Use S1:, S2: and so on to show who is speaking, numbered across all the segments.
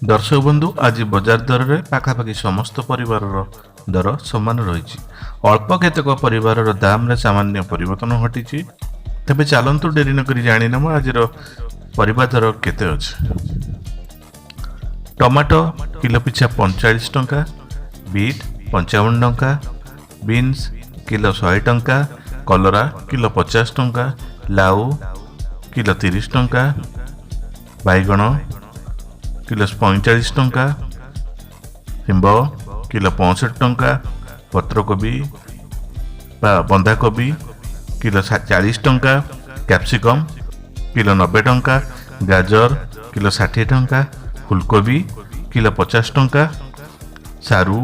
S1: दर्शक बंधु आज बजार दर में पाखापाखि समस्त परिवार दर समान रही। अल्प केतक परिवार दाम रे सामान्य परिवर्तन घटी। तेज चलतु डेरी नक जाणीनम आज परिबा दर केते अछि। टमाटो किलो पिछा 45 टंका, बीट 55 टंका, बीन्स किलो 100 टंका, कलरा किलो 50 टंका, लाउ किलो 30 टंका, बैगण किलो 45 टंका, हिंब किलो 65 टंका, पत्रकोबी बंधाकोबी किलो 40 टंका, कैप्सिकम किलो 90 टंका, गाजर किलो 60 टंका, फुलकोबी किलो 50 टंका, सारू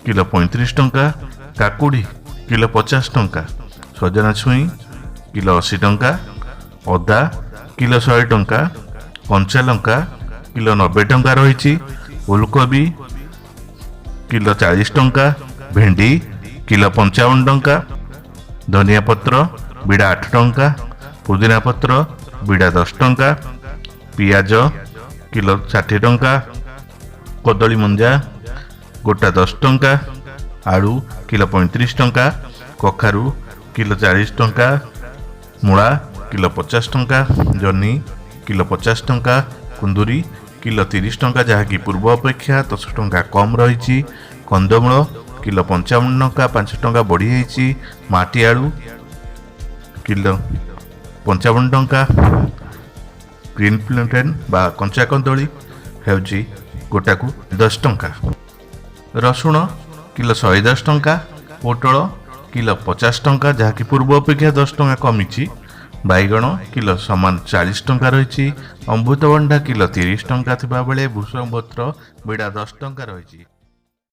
S1: किलो 35 टंका, काकुड़ी किलो 50 टंका, सजना छुई किलो 80 टंका, अदा किलो 100 टंका, कंचा लंका किलो 90 टंका रही। फुलकोबी किलो 40 टंका, भेंडी किलो 55 टंका, धनिया पत्र बिड़ा 8 टंका, पुदीना पत्र बिड़ा 10 टंका, पियाज किलो 60 टंका, कदली मंजा गोटा 10 टंका, आलू किलो 35 टंका, कखारू किलो 40 टंका, मूला किलो 50 टंका, जनी किलो 50 टंका, कुंदुरी किलो 30 टंका जहाँकि पूर्व अपेक्षा 10 टंका कम रही। कंदमूल किलो 55 टंका 5 टंका बढ़ी जाइए। माटी आलू किलो 55 टंका, ग्रीन प्लांटेन बा कंचा कंदली हेउची गोटाकू 10 टंका, रसुण किलो 110 टंका, पोटल किलो 50 टंका जहाँकि पूर्व अपेक्षा 10 टंका कमी। बैगण किलो समान 40 टंका रही। अमृतभंडा किलो 30 टंका थिबा बेले भूषंग पत्र बिड़ा 10 टंका रही।